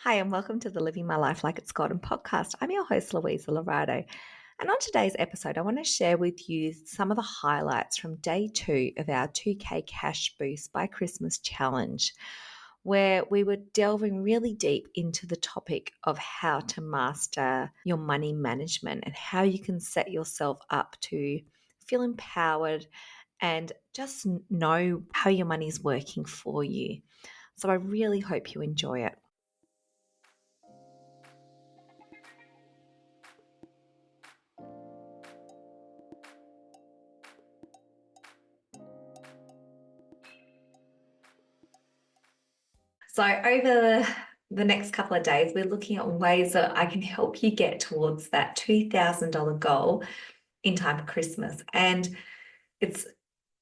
Hi, and welcome to the Living My Life Like It's Golden podcast. I'm your host, Louisa Larado. And on today's episode, I want to share with you some of the highlights from day 2 of our 2K Cash Boost by Christmas challenge, where we were delving really deep into the topic of how to master your money management and how you can set yourself up to feel empowered and just know how your money is working for you. So I really hope you enjoy it. So over the next couple of days, we're looking at ways that I can help you get towards that $2,000 goal in time for Christmas. And it's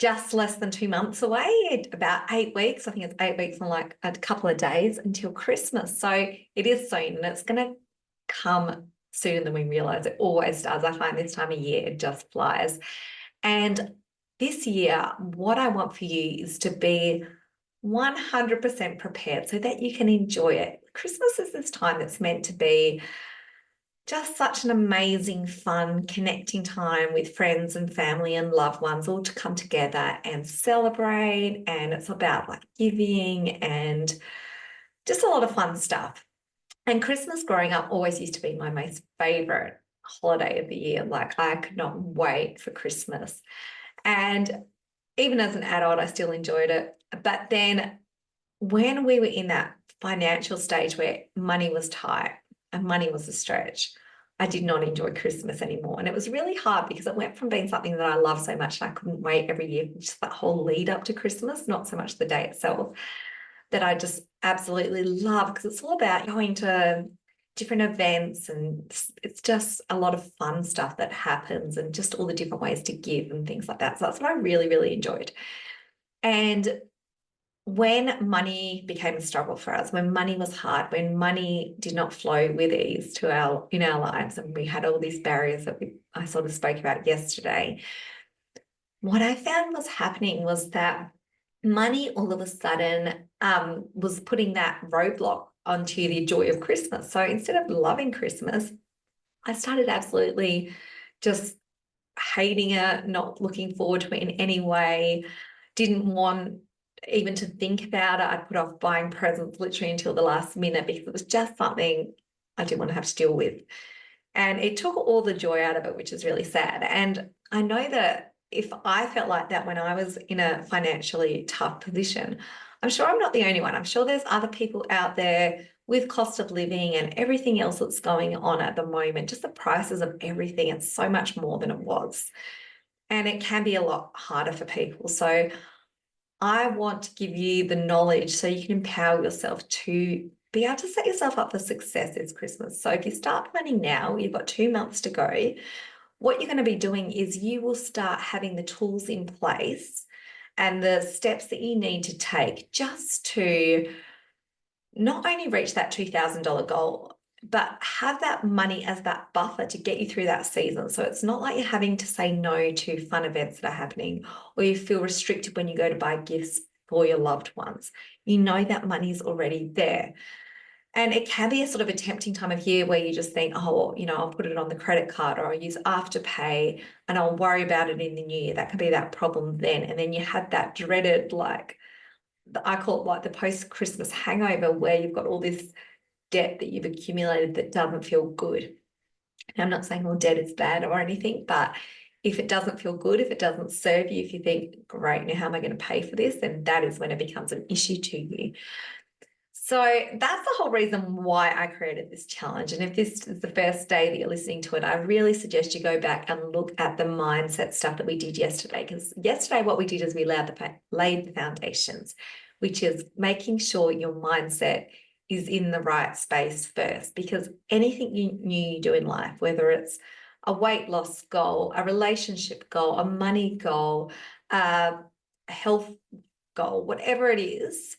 just less than 2 months away, about 8 weeks. I think it's 8 weeks and like a couple of days until Christmas. So it is soon and it's going to come sooner than we realize. It always does. I find this time of year, it just flies. And this year, what I want for you is to be 100% prepared so that you can enjoy it. Christmas is this time that's meant to be just such an amazing, fun, connecting time with friends and family and loved ones all to come together and celebrate. And it's about like giving and just a lot of fun stuff. And Christmas growing up always used to be my most favorite holiday of the year. Like I could not wait for Christmas. And even as an adult, I still enjoyed it. But then when we were in that financial stage where money was tight and money was a stretch, I did not enjoy Christmas anymore. And it was really hard because it went from being something that I love so much and I couldn't wait every year, just that whole lead up to Christmas, not so much the day itself, that I just absolutely love because it's all about going to different events and it's just a lot of fun stuff that happens and just all the different ways to give and things like that. So that's what I really, really enjoyed. And when money became a struggle for us, when money was hard, when money did not flow with ease to in our lives, and we had all these barriers that I sort of spoke about yesterday, what I found was happening was that money all of a sudden was putting that roadblock onto the joy of Christmas. So instead of loving Christmas, I started absolutely just hating it, not looking forward to it in any way, didn't want even to think about it. I put off buying presents literally until the last minute because it was just something I didn't want to have to deal with. And it took all the joy out of it, which is really sad. And I know that if I felt like that when I was in a financially tough position, I'm sure I'm not the only one. I'm sure there's other people out there with cost of living and everything else that's going on at the moment, just the prices of everything, it's so much more than it was. And it can be a lot harder for people. So I want to give you the knowledge so you can empower yourself to be able to set yourself up for success this Christmas. So if you start planning now, you've got 2 months to go. What you're going to be doing is you will start having the tools in place and the steps that you need to take just to not only reach that $2,000 goal, but have that money as that buffer to get you through that season. So it's not like you're having to say no to fun events that are happening or you feel restricted when you go to buy gifts for your loved ones. You know that money is already there. And it can be a sort of a tempting time of year where you just think, oh, I'll put it on the credit card or I'll use Afterpay and I'll worry about it in the new year. That can be that problem then. And then you have that dreaded, like, I call it like the post-Christmas hangover where you've got all this debt that you've accumulated that doesn't feel good. And I'm not saying all debt is bad or anything, but if it doesn't feel good, if it doesn't serve you, if you think, great, now how am I going to pay for this? Then that is when it becomes an issue to you. So that's the whole reason why I created this challenge. And if this is the first day that you're listening to it, I really suggest you go back and look at the mindset stuff that we did yesterday. Because yesterday, what we did is we laid the foundations, which is making sure your mindset is in the right space first. Because anything new you do in life, whether it's a weight loss goal, a relationship goal, a money goal, a health goal, whatever it is,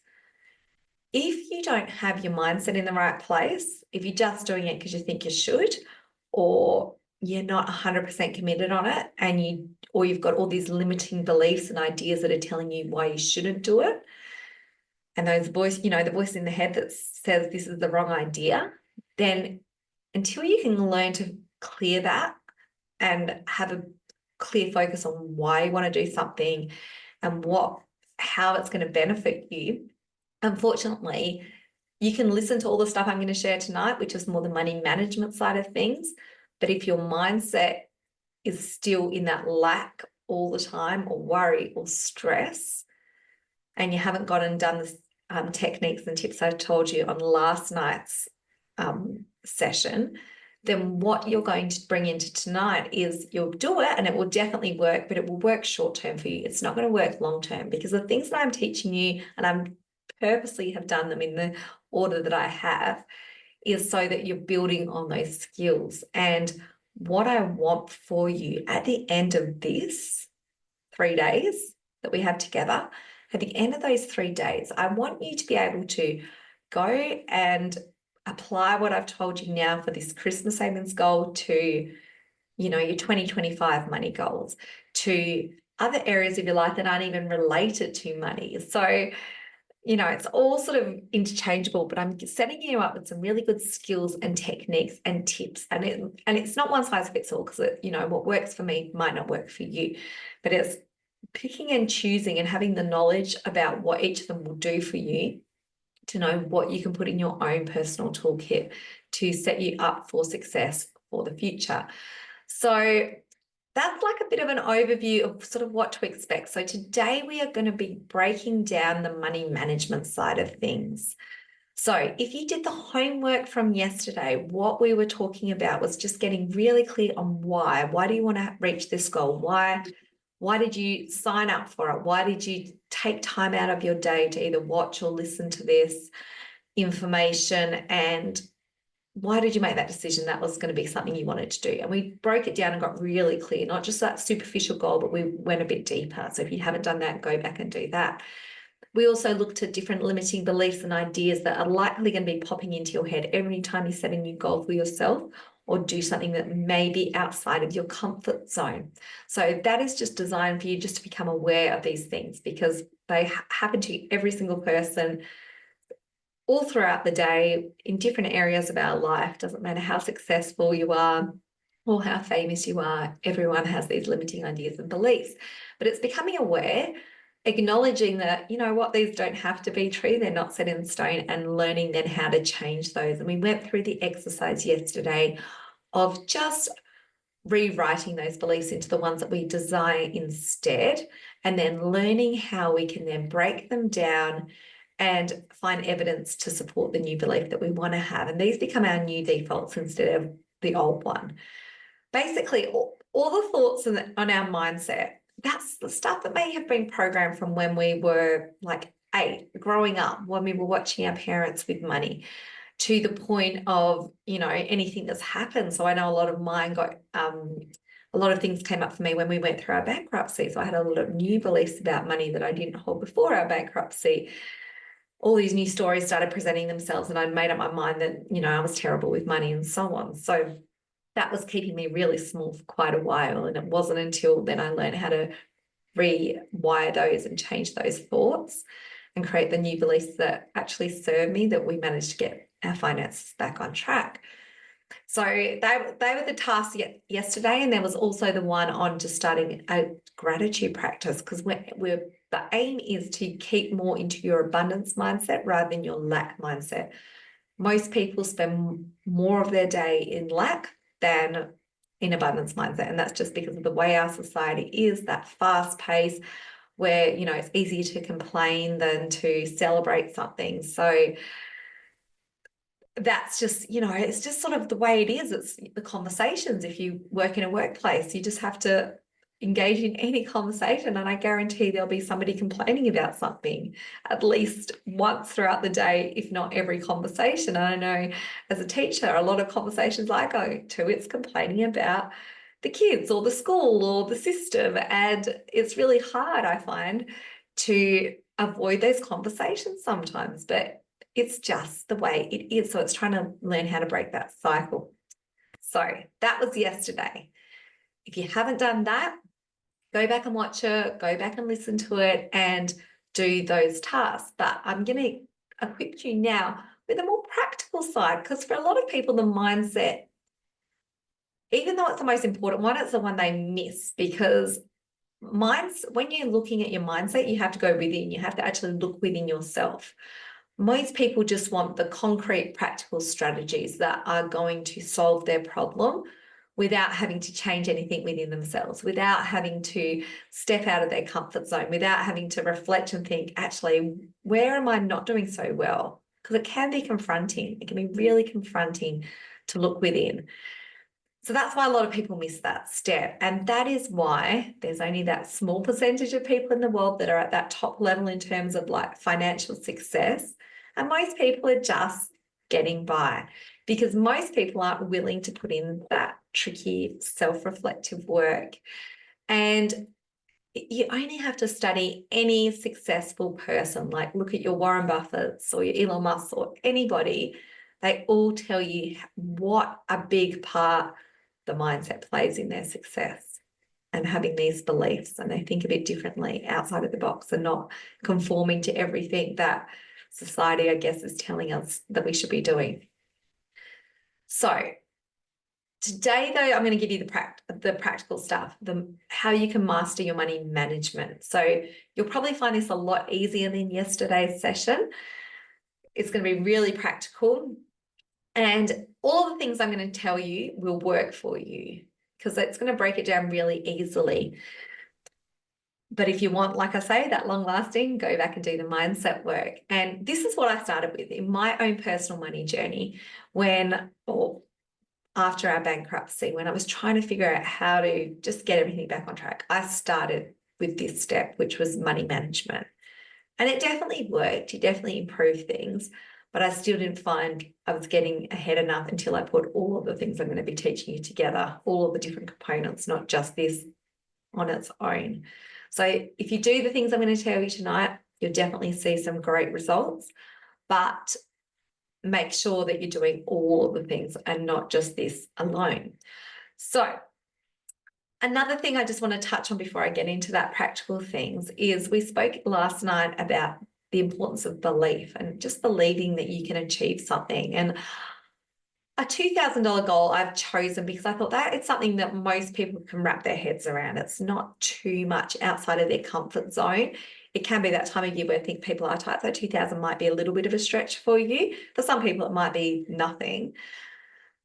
if you don't have your mindset in the right place, if you're just doing it because you think you should, or you're not 100% committed on it, or you've got all these limiting beliefs and ideas that are telling you why you shouldn't do it, and those voice, the voice in the head that says this is the wrong idea, then until you can learn to clear that and have a clear focus on why you want to do something and how it's going to benefit you, unfortunately, you can listen to all the stuff I'm going to share tonight, which is more the money management side of things. But if your mindset is still in that lack all the time, or worry or stress, and you haven't gone and done the techniques and tips I told you on last night's session, then what you're going to bring into tonight is you'll do it and it will definitely work, but it will work short term for you. It's not going to work long term, because the things that I'm teaching you, and I'm purposely have done them in the order that I have, is so that you're building on those skills. And what I want for you at the end of this 3 days that we have together, at the end of those 3 days, I want you to be able to go and apply what I've told you now for this Christmas savings goal to, your 2025 money goals, to other areas of your life that aren't even related to money. So, it's all sort of interchangeable, but I'm setting you up with some really good skills and techniques and tips. And it's not one size fits all, because what works for me might not work for you, but it's picking and choosing and having the knowledge about what each of them will do for you, to know what you can put in your own personal toolkit to set you up for success for the future. So that's like a bit of an overview of sort of what to expect. So today we are going to be breaking down the money management side of things. So if you did the homework from yesterday, what we were talking about was just getting really clear on why. Why do you want to reach this goal? Why did you sign up for it? Why did you take time out of your day to either watch or listen to this information? And why did you make that decision that was going to be something you wanted to do? And we broke it down and got really clear, not just that superficial goal, but we went a bit deeper. So if you haven't done that, go back and do that. We also looked at different limiting beliefs and ideas that are likely going to be popping into your head every time you set a new goal for yourself or do something that may be outside of your comfort zone. So that is just designed for you just to become aware of these things, because they happen to every single person all throughout the day in different areas of our life. Doesn't matter how successful you are or how famous you are, everyone has these limiting ideas and beliefs. But it's becoming aware, acknowledging that, these don't have to be true, they're not set in stone, and learning then how to change those. And we went through the exercise yesterday of just rewriting those beliefs into the ones that we desire instead, and then learning how we can then break them down and find evidence to support the new belief that we want to have. And these become our new defaults instead of the old one. Basically, all the thoughts on our mindset, that's the stuff that may have been programmed from when we were like 8, growing up, when we were watching our parents with money, to the point of, anything that's happened. So I know a lot of mine got, a lot of things came up for me when we went through our bankruptcy. So I had a lot of new beliefs about money that I didn't hold before our bankruptcy. All these new stories started presenting themselves, and I made up my mind that, I was terrible with money and so on. So that was keeping me really small for quite a while. And it wasn't until then I learned how to rewire those and change those thoughts and create the new beliefs that actually serve me, that we managed to get our finances back on track. So they were the tasks yesterday, and there was also the one on just starting a gratitude practice, because the aim is to keep more into your abundance mindset rather than your lack mindset. Most people spend more of their day in lack than in abundance mindset, and that's just because of the way our society is, that fast pace where, it's easier to complain than to celebrate something. So that's just, it's just sort of the way it is. It's the conversations. If you work in a workplace, you just have to engage in any conversation, and I guarantee there'll be somebody complaining about something at least once throughout the day, if not every conversation. And I know as a teacher, a lot of conversations I go to, it's complaining about the kids or the school or the system, and it's really hard, I find, to avoid those conversations sometimes, but it's just the way it is. So it's trying to learn how to break that cycle. So that was yesterday. If you haven't done that, go back and watch it, go back and listen to it, and do those tasks. But I'm going to equip you now with a more practical side, because for a lot of people, the mindset, even though it's the most important one, it's the one they miss, because when you're looking at your mindset, you have to go within, you have to actually look within yourself. Most people just want the concrete, practical strategies that are going to solve their problem without having to change anything within themselves, without having to step out of their comfort zone, without having to reflect and think, actually, where am I not doing so well? Because it can be confronting. It can be really confronting to look within. So that's why a lot of people miss that step. And that is why there's only that small percentage of people in the world that are at that top level in terms of like financial success. And most people are just getting by, because most people aren't willing to put in that tricky self-reflective work. And you only have to study any successful person, like look at your Warren Buffetts or your Elon Musk or anybody. They all tell you what a big part the mindset plays in their success, and having these beliefs, and they think a bit differently outside of the box and not conforming to everything that society, I guess, is telling us that we should be doing. So today, though, I'm going to give you the practical stuff, how you can master your money management. So you'll probably find this a lot easier than yesterday's session. It's going to be really practical. And all the things I'm going to tell you will work for you, because it's going to break it down really easily. But if you want, like I say, that long lasting, go back and do the mindset work. And this is what I started with in my own personal money journey after our bankruptcy, when I was trying to figure out how to just get everything back on track. I started with this step, which was money management. And it definitely worked. It definitely improved things. But I still didn't find I was getting ahead enough until I put all of the things I'm going to be teaching you together, all of the different components, not just this on its own. So if you do the things I'm going to tell you tonight, you'll definitely see some great results. But make sure that you're doing all of the things and not just this alone. So another thing I just want to touch on before I get into that practical things is we spoke last night about the importance of belief and just believing that you can achieve something. And a $2,000 goal I've chosen because I thought that it's something that most people can wrap their heads around. It's not too much outside of their comfort zone. It can be that time of year where I think people are tight. So 2,000 might be a little bit of a stretch for you. For some people, it might be nothing.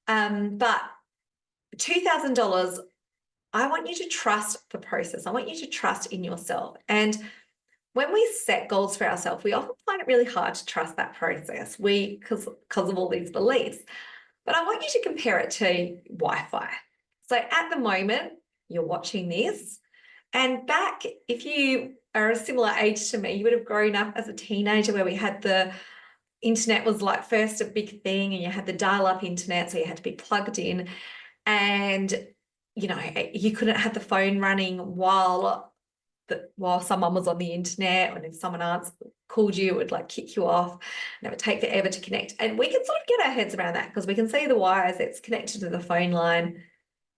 But $2,000, I want you to trust the process. I want you to trust in yourself. And when we set goals for ourselves, we often find it really hard to trust that process because of all these beliefs. But I want you to compare it to Wi-Fi. So at the moment, you're watching this, and back, if you are a similar age to me, you would have grown up as a teenager where we had the internet was like first a big thing, and you had the dial-up internet, so you had to be plugged in, and you couldn't have the phone running while someone was on the internet, and if someone called you, it would like kick you off, and it would take forever to connect. And we can sort of get our heads around that because we can see the wires, it's connected to the phone line.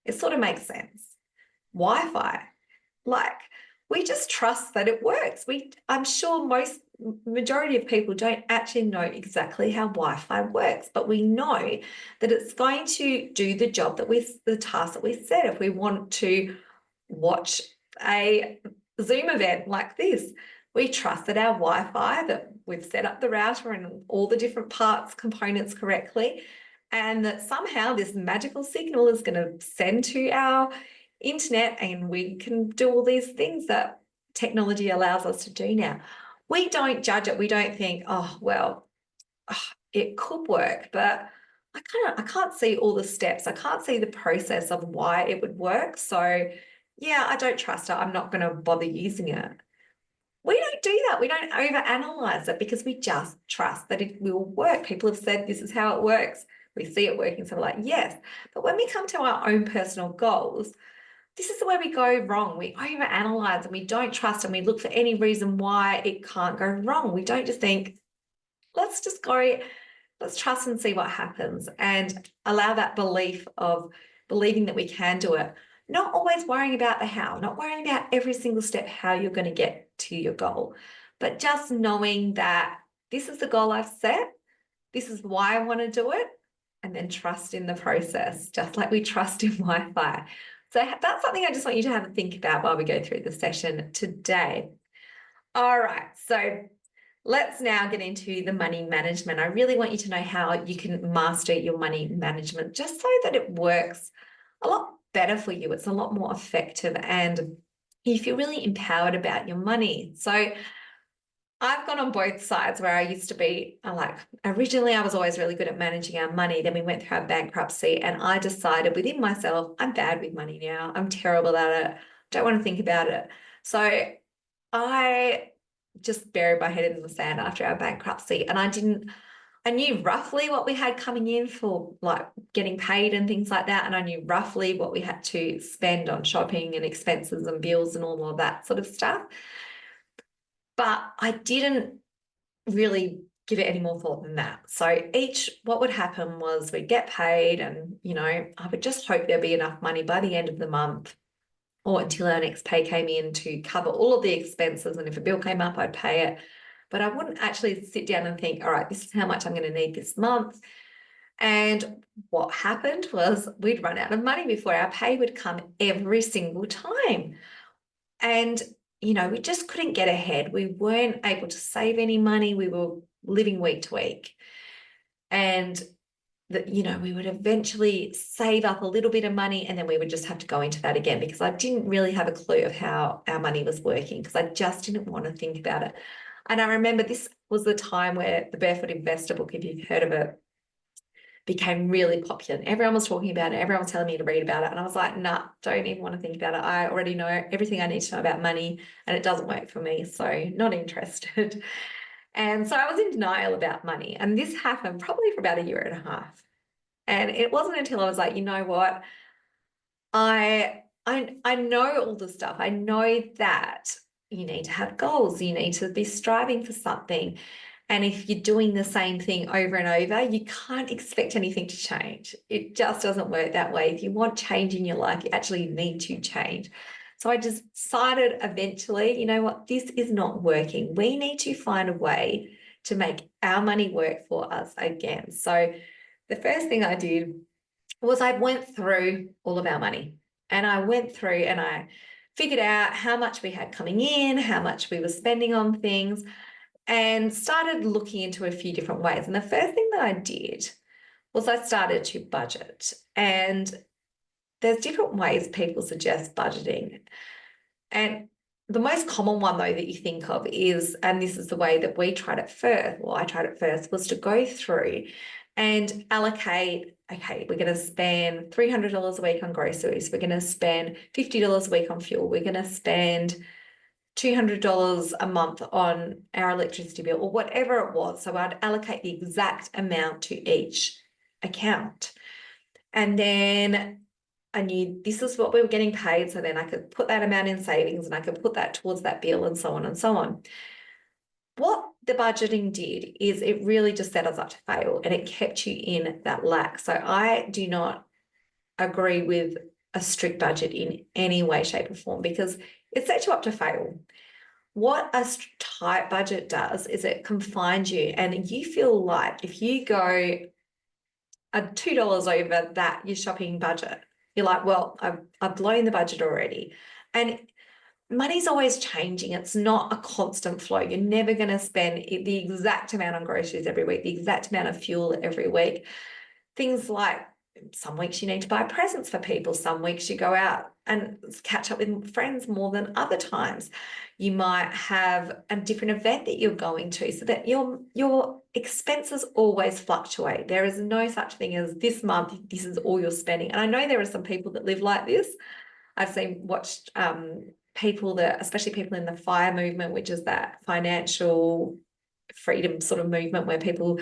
It sort of makes sense. Wi-Fi, like we just trust that it works. I'm sure majority of people don't actually know exactly how Wi-Fi works, but we know that it's going to do the job the task that we set. If we want to watch a Zoom event like this, we trust that our Wi-Fi, that we've set up the router and all the different components correctly, and that somehow this magical signal is going to send to our internet and we can do all these things that technology allows us to do now. We don't judge it. We don't think, oh, well, it could work, but I can't see all the steps. I can't see the process of why it would work. So yeah, I don't trust it. I'm not going to bother using it. We don't do that. We don't overanalyze it because we just trust that it will work. People have said this is how it works. We see it working, so we're like, yes. But when we come to our own personal goals, this is where we go wrong. We overanalyze and we don't trust, and we look for any reason why it can't go wrong. We don't just think, let's trust and see what happens, and allow that belief of believing that we can do it. Not always worrying about the how, not worrying about every single step, how you're going to get to your goal, but just knowing that this is the goal I've set, this is why I want to do it, and then trust in the process, just like we trust in Wi-Fi. So that's something I just want you to have a think about while we go through the session today. All right, so let's now get into the money management. I really want you to know how you can master your money management just so that it works a lot better for you. It's a lot more effective and you feel really empowered about your money. So I've gone on both sides where I used to be like, originally I was always really good at managing our money. Then we went through our bankruptcy and I decided within myself, I'm bad with money now. I'm terrible at it. Don't want to think about it. So I just buried my head in the sand after our bankruptcy and I knew roughly what we had coming in for like getting paid and things like that. And I knew roughly what we had to spend on shopping and expenses and bills and all of that sort of stuff. But I didn't really give it any more thought than that. So what would happen was we'd get paid and, I would just hope there'd be enough money by the end of the month or until our next pay came in to cover all of the expenses. And if a bill came up, I'd pay it. But I wouldn't actually sit down and think, all right, this is how much I'm going to need this month. And what happened was we'd run out of money before our pay would come every single time. And, we just couldn't get ahead. We weren't able to save any money. We were living week to week. And that, we would eventually save up a little bit of money and then we would just have to go into that again because I didn't really have a clue of how our money was working because I just didn't want to think about it. And I remember this was the time where the Barefoot Investor book, if you've heard of it, became really popular. And everyone was talking about it. Everyone was telling me to read about it. And I was like, nah, don't even want to think about it. I already know everything I need to know about money and it doesn't work for me. So not interested. And so I was in denial about money. And this happened probably for about a year and a half. And it wasn't until I was like, you know what? I know all the stuff. I know that you need to have goals. You need to be striving for something. And if you're doing the same thing over and over, you can't expect anything to change. It just doesn't work that way. If you want change in your life, you actually need to change. So I just decided eventually, you know what, this is not working. We need to find a way to make our money work for us again. So the first thing I did was I went through all of our money and I went through and I figured out how much we had coming in, how much we were spending on things, and started looking into a few different ways. And the first thing that I did was I started to budget. And there's different ways people suggest budgeting. And the most common one, though, that you think of is, and this is the way that we tried it first, well, I tried it first, was to go through and allocate, okay, we're going to spend $300 a week on groceries. We're going to spend $50 a week on fuel. We're going to spend $200 a month on our electricity bill or whatever it was. So I'd allocate the exact amount to each account. And then I knew this is what we were getting paid. So then I could put that amount in savings and I could put that towards that bill and so on and so on. What the budgeting did is it really just set us up to fail and it kept you in that lack. So I do not agree with a strict budget in any way, shape, or form because it sets you up to fail. What a tight budget does is it confines you and you feel like if you go $2 over that your shopping budget, you're like, well, I've blown the budget already. And money's always changing. It's not a constant flow. You're never going to spend the exact amount on groceries every week, the exact amount of fuel every week. Things like some weeks you need to buy presents for people. Some weeks you go out and catch up with friends more than other times. You might have a different event that you're going to so that your expenses always fluctuate. There is no such thing as this month, this is all you're spending. And I know there are some people that live like this. I've watched people that, especially people in the FIRE movement, which is that financial freedom sort of movement where people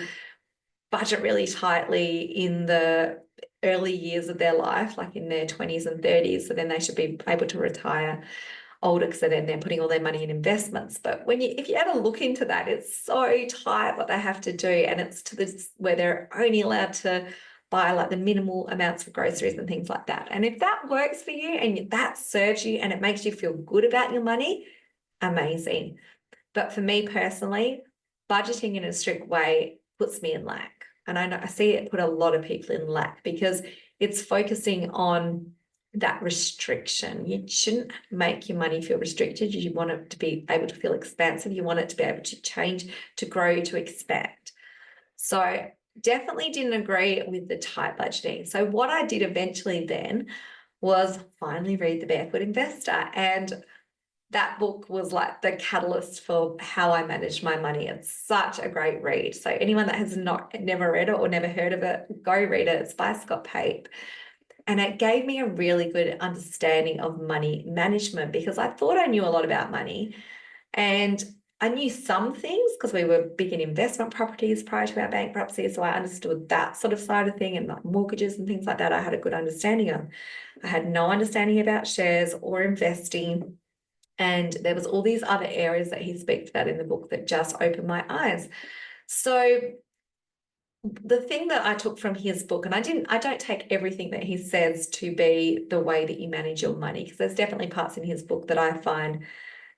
budget really tightly in the early years of their life, like in their 20s and 30s. So then they should be able to retire older because then they're putting all their money in investments. But if you ever look into that, it's so tight what they have to do. And it's to this where they're only allowed to buy like the minimal amounts of groceries and things like that. And if that works for you and that serves you and it makes you feel good about your money, amazing. But for me personally, budgeting in a strict way puts me in lack. And I see it put a lot of people in lack because it's focusing on that restriction. You shouldn't make your money feel restricted. You want it to be able to feel expansive. You want it to be able to change, to grow, to expand. So definitely didn't agree with the tight budgeting. So what I did eventually then was finally read The Barefoot Investor. And that book was like the catalyst for how I manage my money. It's such a great read. So anyone that has never read it or never heard of it, go read it. It's by Scott Pape. And it gave me a really good understanding of money management because I thought I knew a lot about money. And I knew some things because we were big in investment properties prior to our bankruptcy. So I understood that sort of side of thing and like mortgages and things like that. I had a good understanding of. I had no understanding about shares or investing. And there was all these other areas that he speaks about in the book that just opened my eyes. So the thing that I took from his book, and I don't take everything that he says to be the way that you manage your money, because there's definitely parts in his book that I find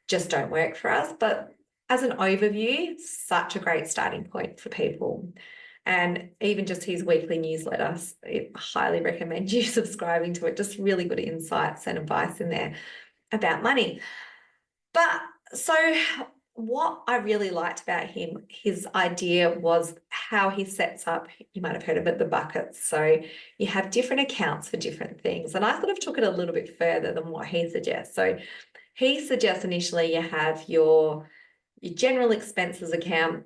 just don't work for us. But as an overview, such a great starting point for people. And even just his weekly newsletter, I highly recommend you subscribing to it. Just really good insights and advice in there about money. But so what I really liked about him, his idea was how he sets up, you might have heard of it, the buckets. So you have different accounts for different things. And I sort of took it a little bit further than what he suggests. So he suggests initially you have your general expenses account.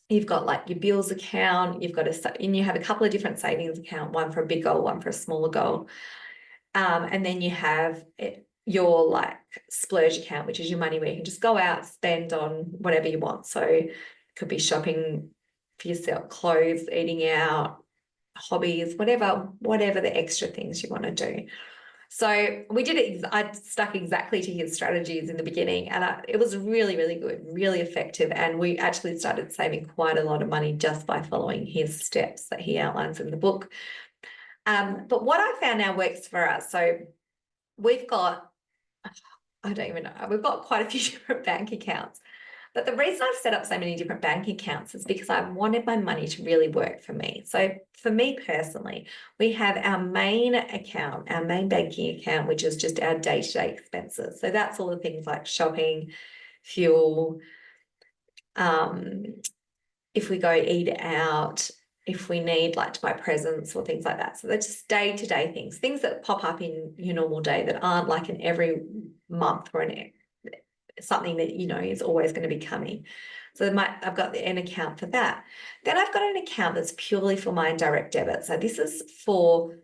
You've got like your bills account, and you have a couple of different savings account, one for a big goal, one for a smaller goal. And then you have your like splurge account, which is your money where you can just go out, spend on whatever you want. So it could be shopping for yourself, clothes, eating out, hobbies, whatever the extra things you want to do. So we did it. I stuck exactly to his strategies in the beginning, and it was really, really good, really effective. And we actually started saving quite a lot of money just by following his steps that he outlines in the book. But what I found now works for us. So we've got, I don't even know, we've got quite a few different bank accounts. But the reason I've set up so many different bank accounts is because I wanted my money to really work for me. So for me personally, we have our main account, our main banking account, which is just our day-to-day expenses. So that's all the things like shopping, fuel, if we go eat out, if we need like to buy presents or things like that. So they're just day-to-day things that pop up in your normal day that aren't like an every month or something that you know is always going to be coming. So I've got an account for that. Then I've got an account that's purely for my direct debit. So this is for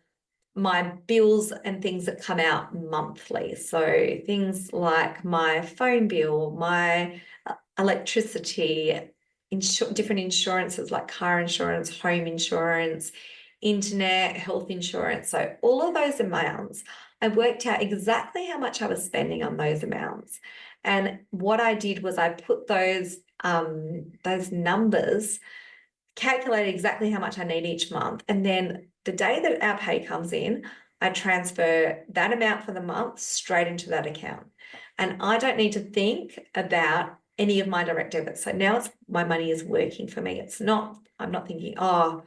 my bills and things that come out monthly. So things like my phone bill, my electricity, different insurances like car insurance, home insurance, internet, health insurance. So all of those amounts, I worked out exactly how much I was spending on those amounts. And what I did was I put those numbers, calculated exactly how much I need each month. And then the day that our pay comes in, I transfer that amount for the month straight into that account. And I don't need to think about any of my direct debits. So now my money is working for me. I'm not thinking, oh,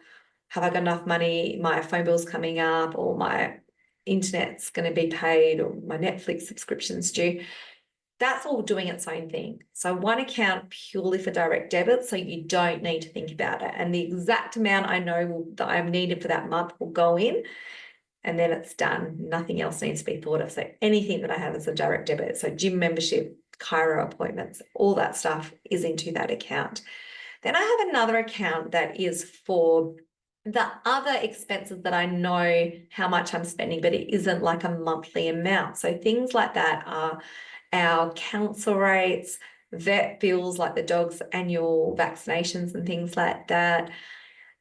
have I got enough money? My phone bill's coming up, or my internet's going to be paid, or my Netflix subscription's due. That's all doing its own thing. So one account purely for direct debit, so you don't need to think about it. And the exact amount I know that I'm needed for that month will go in, and then it's done. Nothing else needs to be thought of. So anything that I have as a direct debit, so gym membership, chiro appointments, all that stuff is into that account. Then I have another account that is for the other expenses that I know how much I'm spending, but it isn't like a monthly amount. So things like that are our council rates, vet bills like the dog's annual vaccinations and things like that.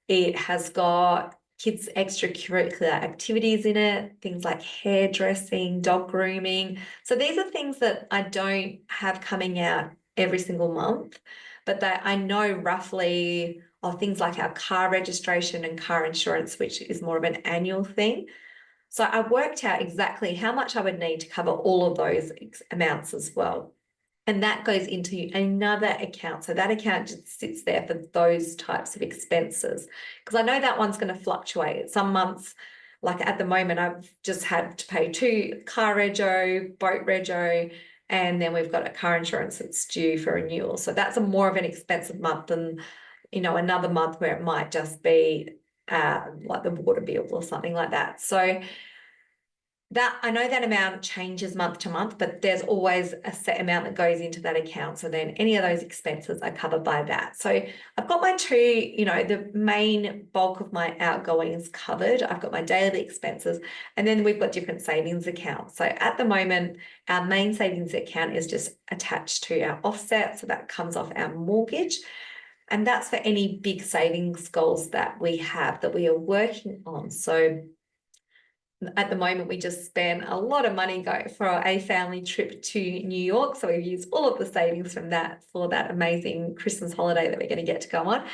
It has got kids' extracurricular activities in it, things like hairdressing, dog grooming. So these are things that I don't have coming out every single month, but that I know roughly of things like our car registration and car insurance, which is more of an annual thing. So I worked out exactly how much I would need to cover all of those amounts as well. And that goes into another account. So that account just sits there for those types of expenses. Because I know that one's going to fluctuate. Some months, like at the moment, I've just had to pay 2 car rego, boat rego, and then we've got a car insurance that's due for renewal. So that's a more of an expensive month than, another month where it might just be like the water bill or something like that. So that I know that amount changes month to month, but there's always a set amount that goes into that account. So then any of those expenses are covered by that. So I've got my two, the main bulk of my outgoings covered. I've got my daily expenses, and then we've got different savings accounts. So at the moment, our main savings account is just attached to our offset. So that comes off our mortgage. And that's for any big savings goals that we have that we are working on. So at the moment, we just spend a lot of money for a family trip to New York. So we've used all of the savings from that for that amazing Christmas holiday that we're going to get to go on.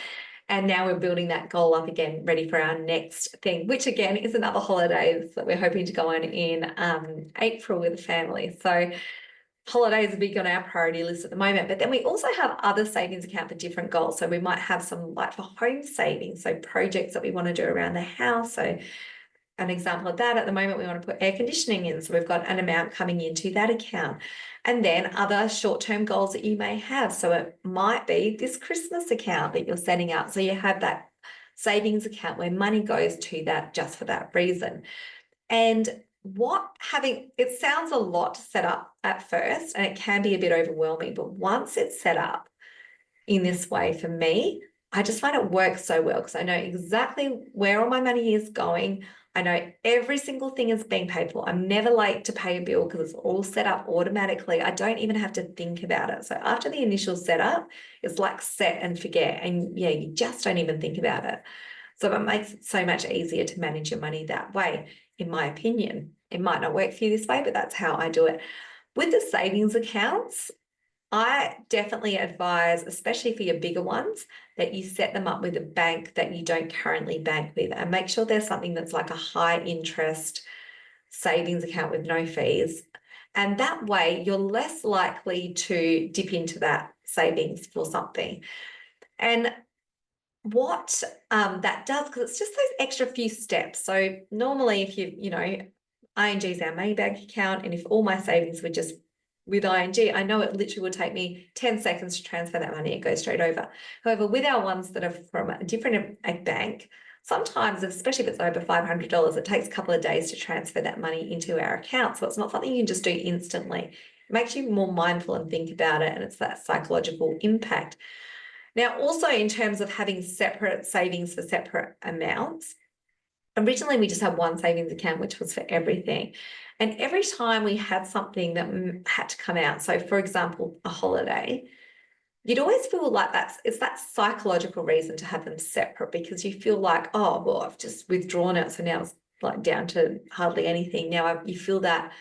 And now we're building that goal up again, ready for our next thing, which again is another holiday that we're hoping to go on in April with the family. So holidays are big on our priority list at the moment, but then we also have other savings account for different goals. So we might have some like for home savings, so projects that we want to do around the house. So an example of that at the moment, we want to put air conditioning in. So we've got an amount coming into that account. And then other short-term goals that you may have. So it might be this Christmas account that you're setting up. So you have that savings account where money goes to that just for that reason. And it sounds a lot to set up at first, and it can be a bit overwhelming, but once it's set up in this way for me, I just find it works so well because I know exactly where all my money is going. I know every single thing is being paid for. I'm never late to pay a bill because it's all set up automatically. I don't even have to think about it. So after the initial setup, it's like set and forget. And yeah, you just don't even think about it. So it makes it so much easier to manage your money that way, in my opinion. It might not work for you this way, but that's how I do it. With the savings accounts, I definitely advise, especially for your bigger ones, that you set them up with a bank that you don't currently bank with, and make sure there's something that's like a high interest savings account with no fees. And that way you're less likely to dip into that savings for something. And what that does, because it's just those extra few steps. So normally if ING is our main bank account, and if all my savings were just with ING, I know it literally would take me 10 seconds to transfer that money. It goes straight over. However, with our ones that are from a different bank, sometimes, especially if it's over $500, it takes a couple of days to transfer that money into our account. So it's not something you can just do instantly. It makes you more mindful and think about it, and it's that psychological impact. Now, also in terms of having separate savings for separate amounts, originally we just had one savings account, which was for everything. And every time we had something that had to come out, so for example, a holiday, you'd always feel like it's that psychological reason to have them separate, because you feel like, oh, well, I've just withdrawn it, so now it's like down to hardly anything. Now you feel that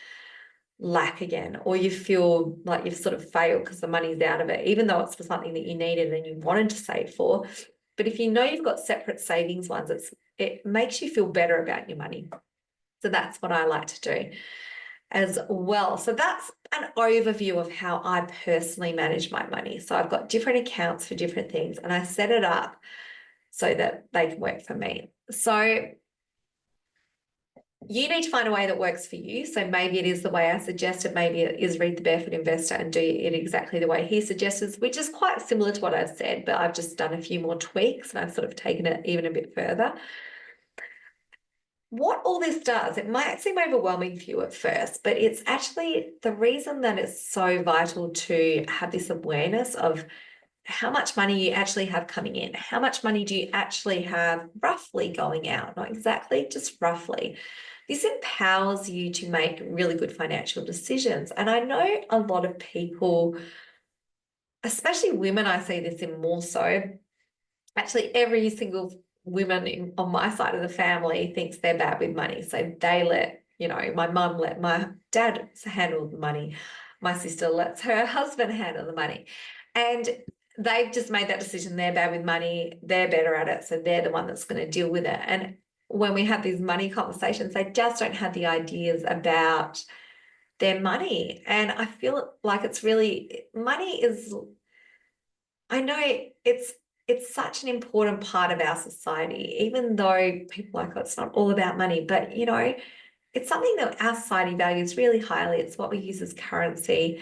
lack again, or you feel like you've sort of failed because the money's out of it, even though it's for something that you needed and you wanted to save for. But if you know you've got separate savings ones, it makes you feel better about your money. So that's what I like to do as well. So that's an overview of how I personally manage my money. So I've got different accounts for different things, and I set it up so that they can work for me. So you need to find a way that works for you. So maybe it is the way I suggested, maybe it is read The Barefoot Investor and do it exactly the way he suggests, which is quite similar to what I've said, but I've just done a few more tweaks and I've sort of taken it even a bit further. What all this does, it might seem overwhelming for you at first, but it's actually the reason that it's so vital to have this awareness of how much money you actually have coming in. How much money do you actually have roughly going out? Not exactly, just roughly. This empowers you to make really good financial decisions. And I know a lot of people, especially women, I see this in more so. Actually, every single woman on my side of the family thinks they're bad with money. So they let, my mum let my dad handle the money. My sister lets her husband handle the money. And they've just made that decision. They're bad with money. They're better at it. So they're the one that's going to deal with it. And when we have these money conversations, they just don't have the ideas about their money. And I feel like it's really, money is, I know it's such an important part of our society, even though people are like, oh, it's not all about money, but it's something that our society values really highly. It's what we use as currency.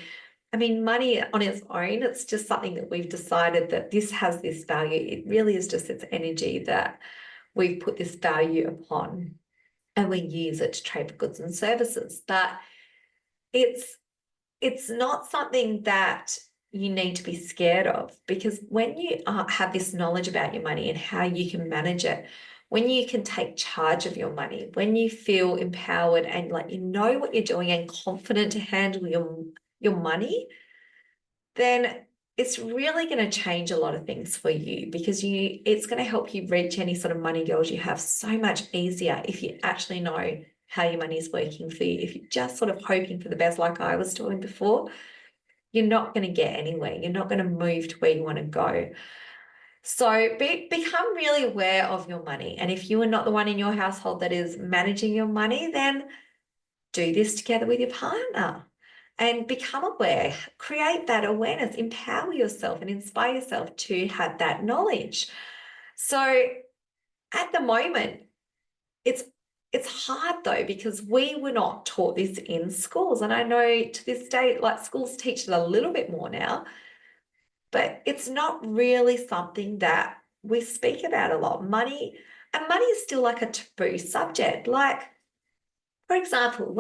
I mean, money on its own, it's just something that we've decided that this has this value. It really is just its energy that we've put this value upon, and we use it to trade for goods and services. But it's it's not something that you need to be scared of, because when you have this knowledge about your money and how you can manage it, when you can take charge of your money, when you feel empowered and like what you're doing and confident to handle your money, then it's really going to change a lot of things for you, because it's going to help you reach any sort of money goals you have so much easier if you actually know how your money is working for you. If you're just sort of hoping for the best, like I was doing before, you're not going to get anywhere. You're not going to move to where you want to go. So become really aware of your money. And if you are not the one in your household that is managing your money, then do this together with your partner and become aware, create that awareness, empower yourself and inspire yourself to have that knowledge. So at the moment, it's hard though, because we were not taught this in schools. And I know to this day, like schools teach it a little bit more now, but it's not really something that we speak about a lot. Money is still like a taboo subject. Like, for example,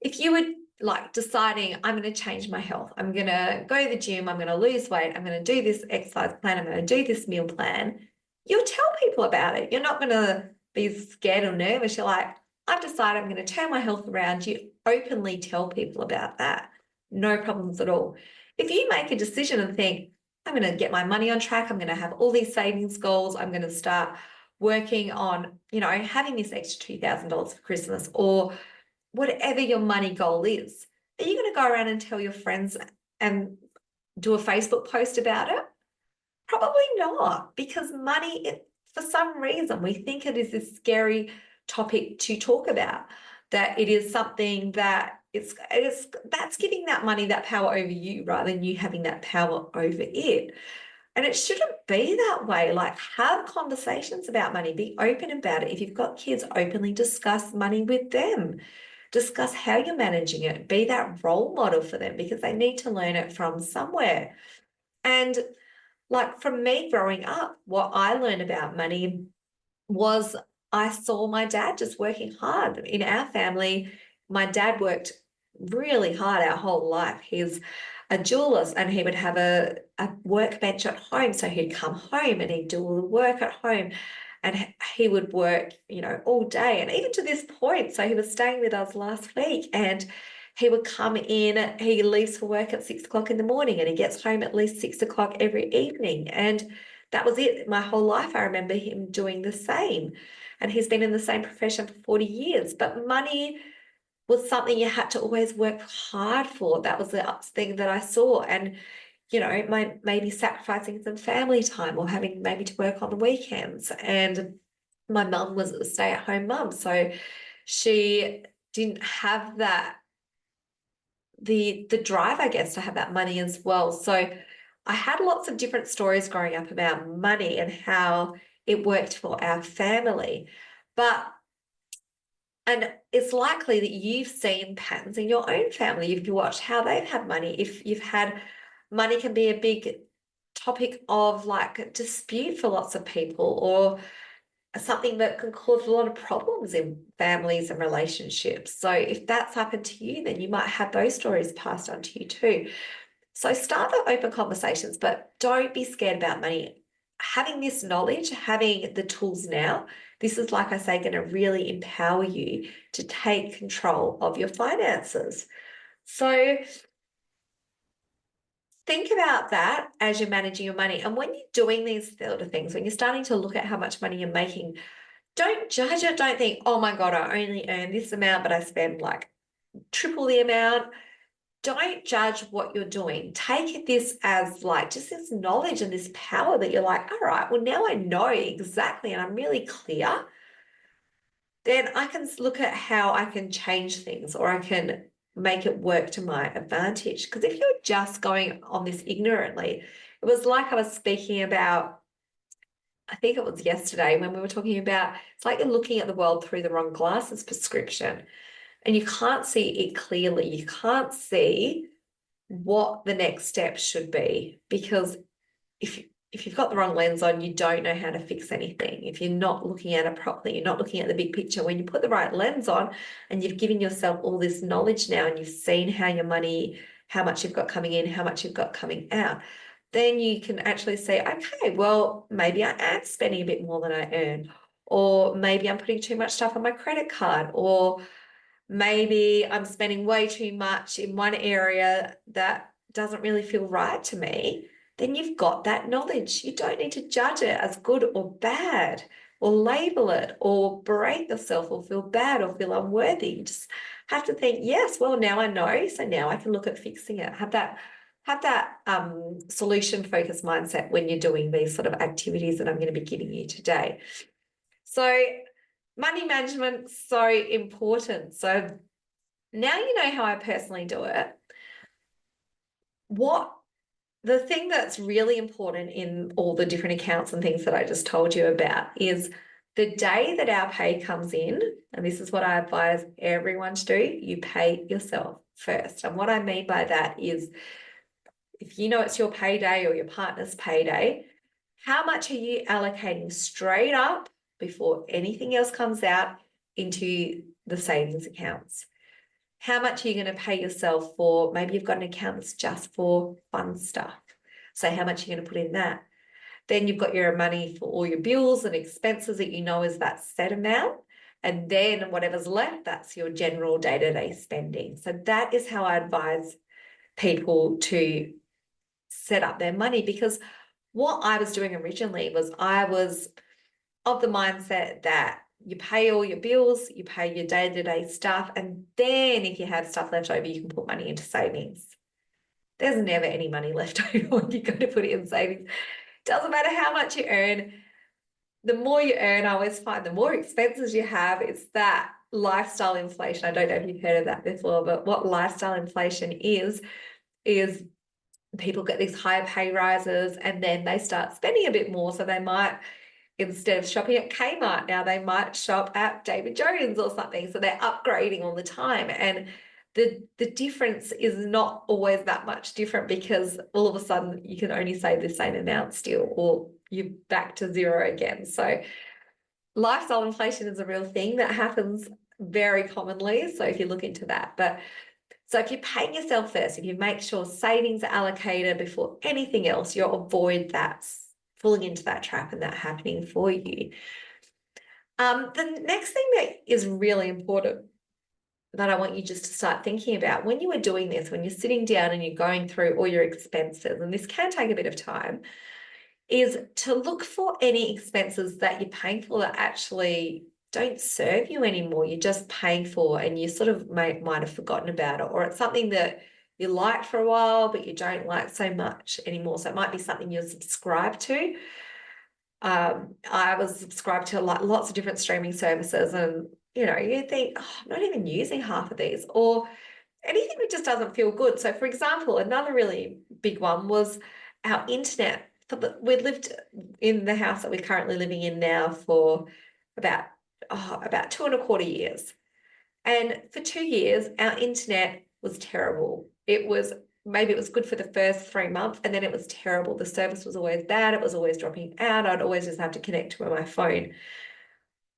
if you were like deciding, I'm going to change my health, I'm going to go to the gym, I'm going to lose weight, I'm going to do this exercise plan, I'm going to do this meal plan, you'll tell people about it. You're not going to be scared or nervous. You're like, I've decided I'm going to turn my health around. You openly tell people about that. No problems at all. If you make a decision and think, I'm going to get my money on track, I'm going to have all these savings goals, I'm going to start working on, having this extra $2,000 for Christmas, or whatever your money goal is, are you going to go around and tell your friends and do a Facebook post about it? Probably not, because money, for some reason, we think it is this scary topic to talk about, that it is something that that's giving that money that power over you rather than you having that power over it. And it shouldn't be that way. Like, have conversations about money, be open about it. If you've got kids, openly discuss money with them. Discuss how you're managing it. Be that role model for them, because they need to learn it from somewhere. And like from me growing up, what I learned about money was I saw my dad just working hard. In our family, my dad worked really hard our whole life. He's a jeweler, and he would have a workbench at home. So he'd come home and he'd do all the work at home, and he would work, all day. And even to this point, so he was staying with us last week, and he would come in, he leaves for work at 6 o'clock in the morning, and he gets home at least 6 o'clock every evening. And that was it. My whole life, I remember him doing the same. And he's been in the same profession for 40 years. But money was something you had to always work hard for. That was the thing that I saw. And, maybe sacrificing some family time, or having maybe to work on the weekends. And my mum was a stay-at-home mum. So she didn't have the drive, I guess, to have that money as well. So I had lots of different stories growing up about money and how it worked for our family. And it's likely that you've seen patterns in your own family. If you watched how they've had money, if you've had money, can be a big topic of like dispute for lots of people, or something that can cause a lot of problems in families and relationships. So if that's happened to you, then you might have those stories passed on to you too. So start the open conversations, but don't be scared about money. Having this knowledge, having the tools now, this is, like I say, going to really empower you to take control of your finances. So think about that as you're managing your money. And when you're doing these sort of things, when you're starting to look at how much money you're making, don't judge it. Don't think, oh my God, I only earn this amount, but I spend like triple the amount. Don't judge what you're doing. Take this as like just this knowledge and this power that you're like, all right, well, now I know exactly and I'm really clear. Then I can look at how I can change things, or I can make it work to my advantage. Because if you're just going on this ignorantly, it was like I was speaking about, I think it was yesterday when we were talking about, it's like you're looking at the world through the wrong glasses prescription, and you can't see it clearly. You can't see what the next step should be, because if you've got the wrong lens on, you don't know how to fix anything. If you're not looking at it properly, you're not looking at the big picture. When you put the right lens on and you've given yourself all this knowledge now, and you've seen how your money, how much you've got coming in, how much you've got coming out, then you can actually say, okay, well, maybe I am spending a bit more than I earn, or maybe I'm putting too much stuff on my credit card, or maybe I'm spending way too much in one area that doesn't really feel right to me. Then you've got that knowledge. You don't need to judge it as good or bad, or label it, or berate yourself, or feel bad, or feel unworthy. You just have to think, yes, well, now I know, so now I can look at fixing it. Have that solution focused mindset when you're doing these sort of activities that I'm going to be giving you today. So money management, so important. So now you know how I personally do it. The thing that's really important in all the different accounts and things that I just told you about is the day that our pay comes in, and this is what I advise everyone to do, you pay yourself first. And what I mean by that is, if you know it's your payday or your partner's payday, how much are you allocating straight up before anything else comes out into the savings accounts? How much are you going to pay yourself for? Maybe you've got an account that's just for fun stuff. So how much are you going to put in that? Then you've got your money for all your bills and expenses that you know is that set amount. And then whatever's left, that's your general day-to-day spending. So that is how I advise people to set up their money, because what I was doing originally was I was of the mindset that you pay all your bills, you pay your day-to-day stuff, and then if you have stuff left over, you can put money into savings. There's never any money left over when you're going to put it in savings. Doesn't matter how much you earn. The more you earn, I always find the more expenses you have. It's that lifestyle inflation. I don't know if you've heard of that before, but what lifestyle inflation is people get these higher pay rises and then they start spending a bit more. So they might, instead of shopping at Kmart, now they might shop at David Jones or something. So they're upgrading all the time. And the difference is not always that much different, because all of a sudden you can only save the same amount still, or you're back to zero again. So lifestyle inflation is a real thing that happens very commonly. So if you look into that, so if you're paying yourself first, if you make sure savings are allocated before anything else, you'll avoid that falling into that trap and that happening for you. The next thing that is really important that I want you just to start thinking about when you are doing this, when you're sitting down and you're going through all your expenses, and this can take a bit of time, is to look for any expenses that you're paying for that actually don't serve you anymore. You're just paying for, and you sort of might have forgotten about it, or it's something that you liked for a while, but you don't like so much anymore. So it might be something you're subscribed to. I was subscribed to lots of different streaming services, and you think, oh, I'm not even using half of these, or anything that just doesn't feel good. So for example, another really big one was our internet. We'd lived in the house that we're currently living in now for about 2.25 years. And for 2 years, our internet was terrible. Maybe it was good for the first 3 months, and then it was terrible. The service was always bad. It was always dropping out. I'd always just have to connect to my phone.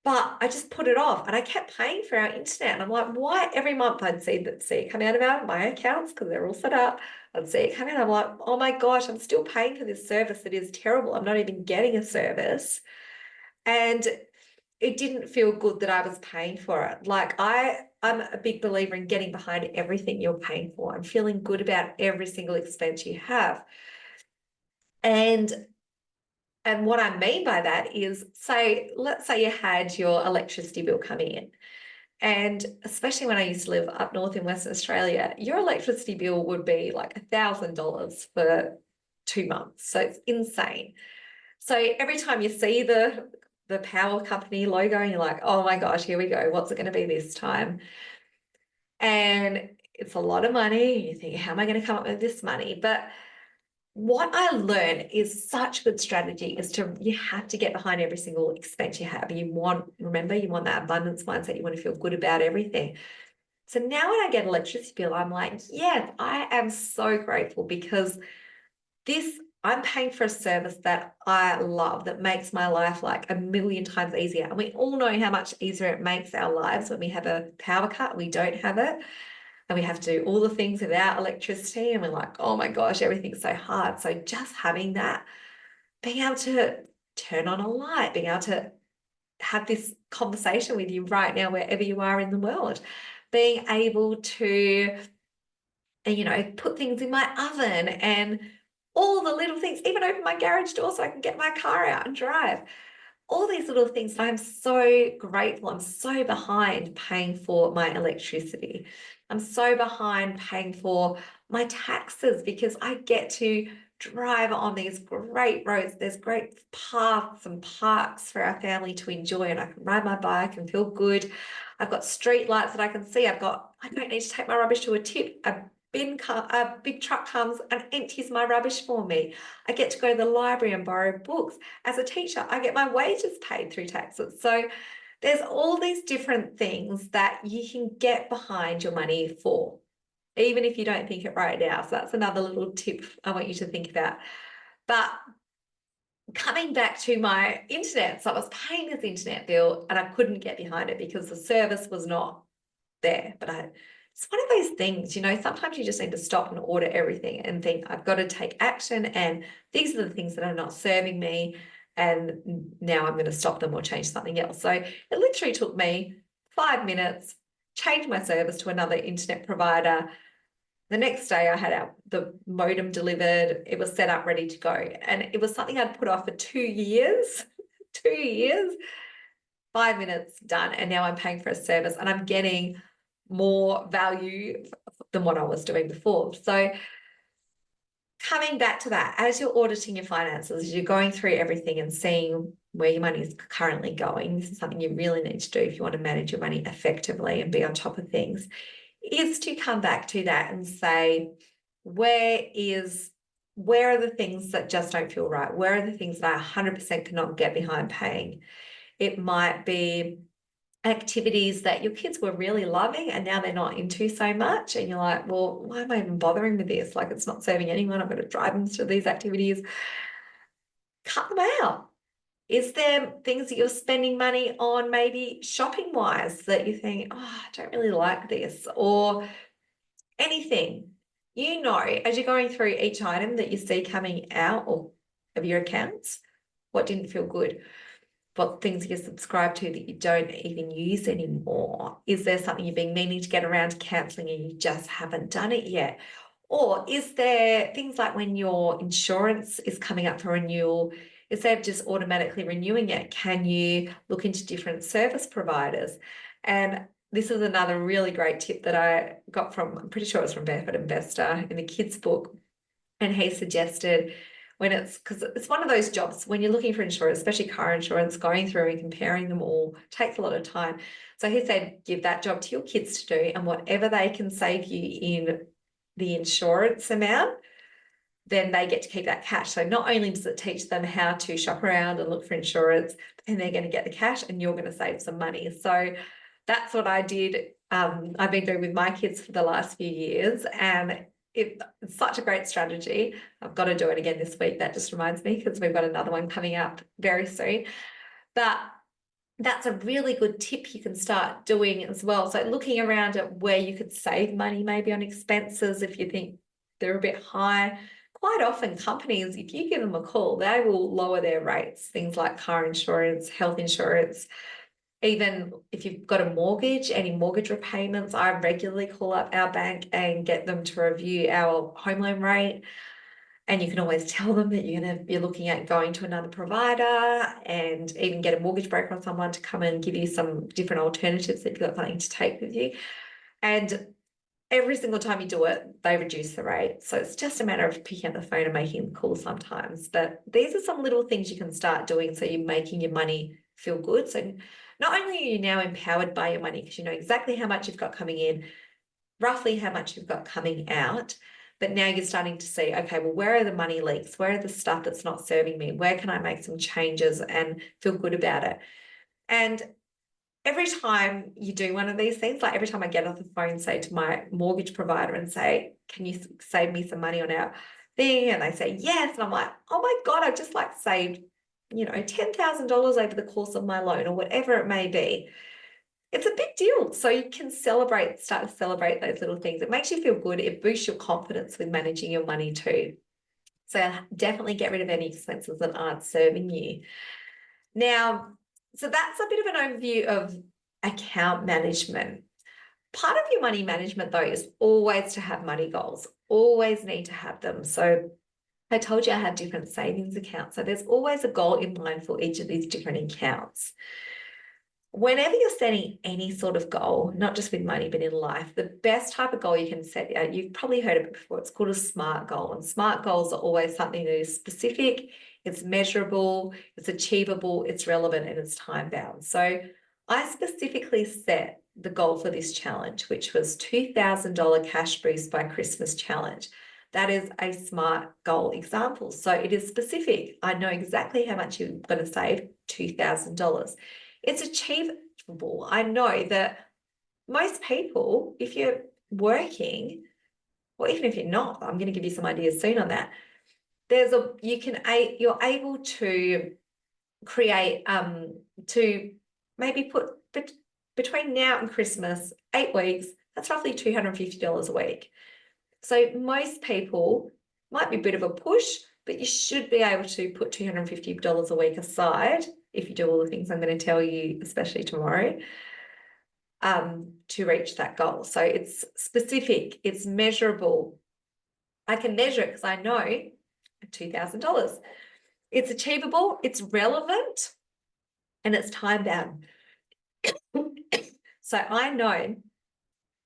But I just put it off, and I kept paying for our internet. And I'm like, why? Every month I'd see it come out of my accounts, because they're all set up. I'd see it come in. I'm like, oh my gosh, I'm still paying for this service that is terrible. I'm not even getting a service. And it didn't feel good that I was paying for it. Like I'm a big believer in getting behind everything you're paying for and feeling good about every single expense you have. And what I mean by that is, let's say you had your electricity bill coming in. And especially when I used to live up north in Western Australia, your electricity bill would be like $1,000 for 2 months. So it's insane. So every time you see the power company logo, and you're like, oh my gosh, here we go. What's it going to be this time? And it's a lot of money. You think, how am I going to come up with this money? But what I learned is such good strategy is you have to get behind every single expense you have. Remember, you want that abundance mindset. You want to feel good about everything. So now when I get an electricity bill, I'm like, yes, I am so grateful because I'm paying for a service that I love, that makes my life like a million times easier. And we all know how much easier it makes our lives when we have a power cut, we don't have it, and we have to do all the things without electricity. And we're like, oh my gosh, everything's so hard. So just having that, being able to turn on a light, being able to have this conversation with you right now, wherever you are in the world, being able to, put things in my oven and all the little things, even open my garage door so I can get my car out and drive. All these little things. I'm so grateful. I'm so behind paying for my electricity. I'm so behind paying for my taxes because I get to drive on these great roads. There's great paths and parks for our family to enjoy, and I can ride my bike and feel good. I've got street lights that I can see. I don't need to take my rubbish to a tip. A big truck comes and empties my rubbish for me. I get to go to the library and borrow books. As a teacher, I get my wages paid through taxes. So there's all these different things that you can get behind your money for, even if you don't think it right now. So that's another little tip I want you to think about. But coming back to my internet, so I was paying this internet bill and I couldn't get behind it because the service was not there. But it's one of those things, sometimes you just need to stop and order everything and think, I've got to take action, and these are the things that are not serving me, and now I'm going to stop them or change something else. So it literally took me 5 minutes, changed my service to another internet provider. The next day I had the modem delivered. It was set up, ready to go. And it was something I'd put off for 2 years, 2 years, 5 minutes done. And now I'm paying for a service and I'm getting more value than what I was doing before. So coming back to that, as you're auditing your finances, as you're going through everything and seeing where your money is currently going, this is something you really need to do if you want to manage your money effectively and be on top of things, is to come back to that and say, where are the things that just don't feel right? Where are the things that I 100% cannot get behind paying? It might be activities that your kids were really loving and now they're not into so much, and you're like, well, why am I even bothering with this? Like, it's not serving anyone. I'm going to drive them to these activities. Cut them out. Is there things that you're spending money on, maybe shopping wise, that you think, oh, I don't really like this, or anything, as you're going through each item that you see coming out of your accounts, what didn't feel good? What things you subscribe to that you don't even use anymore? Is there something you've been meaning to get around to cancelling and you just haven't done it yet? Or is there things like when your insurance is coming up for renewal, instead of just automatically renewing it, can you look into different service providers? And this is another really great tip that I got I'm pretty sure it was from Barefoot Investor in the kids book. And he suggested, because it's one of those jobs when you're looking for insurance, especially car insurance, going through and comparing them all takes a lot of time. So he said, give that job to your kids to do, and whatever they can save you in the insurance amount, then they get to keep that cash. So not only does it teach them how to shop around and look for insurance, but then they're going to get the cash and you're going to save some money. So that's what I did. I've been doing with my kids for the last few years, and it's such a great strategy. I've got to do it again this week. That just reminds me, because we've got another one coming up very soon. But that's a really good tip you can start doing as well. So looking around at where you could save money, maybe on expenses if you think they're a bit high. Quite often companies, if you give them a call, they will lower their rates, things like car insurance, health insurance. Even if you've got a mortgage, any mortgage repayments, I regularly call up our bank and get them to review our home loan rate. And you can always tell them that you're going to be looking at going to another provider, and even get a mortgage broker or someone to come and give you some different alternatives if you've got something to take with you. And every single time you do it, they reduce the rate. So it's just a matter of picking up the phone and making the call sometimes. But these are some little things you can start doing so you're making your money feel good. So not only are you now empowered by your money because you know exactly how much you've got coming in, roughly how much you've got coming out. But now you're starting to see, okay, well, where are the money leaks? Where are the stuff that's not serving me? Where can I make some changes and feel good about it? And every time you do one of these things, like every time I get off the phone, say to my mortgage provider and say, can you save me some money on our thing? And they say, yes. And I'm like, oh my God, I've just like saved, $10,000 over the course of my loan or whatever it may be. It's a big deal. So you can start to celebrate those little things. It makes you feel good. It boosts your confidence with managing your money too. So definitely get rid of any expenses that aren't serving you. Now, so that's a bit of an overview of account management. Part of your money management, though, is always to have money goals. Always need to have them. So I told you I have different savings accounts. So there's always a goal in mind for each of these different accounts. Whenever you're setting any sort of goal, not just with money, but in life, the best type of goal you can set, you've probably heard of it before, it's called a SMART goal. And SMART goals are always something that is specific, it's measurable, it's achievable, it's relevant, and it's time bound. So I specifically set the goal for this challenge, which was $2,000 cash boost by Christmas challenge. That is a SMART goal example. So it is specific. I know exactly how much you're going to save, $2,000. It's achievable. I know that most people, if you're working, or even if you're not, I'm going to give you some ideas soon on that. You're able to create to maybe put between now and Christmas, 8 weeks, that's roughly $250 a week. So most people might be a bit of a push, but you should be able to put $250 a week aside if you do all the things I'm going to tell you, especially tomorrow, to reach that goal. So it's specific, it's measurable. I can measure it because I know $2,000. It's achievable, it's relevant, and it's time bound. So I know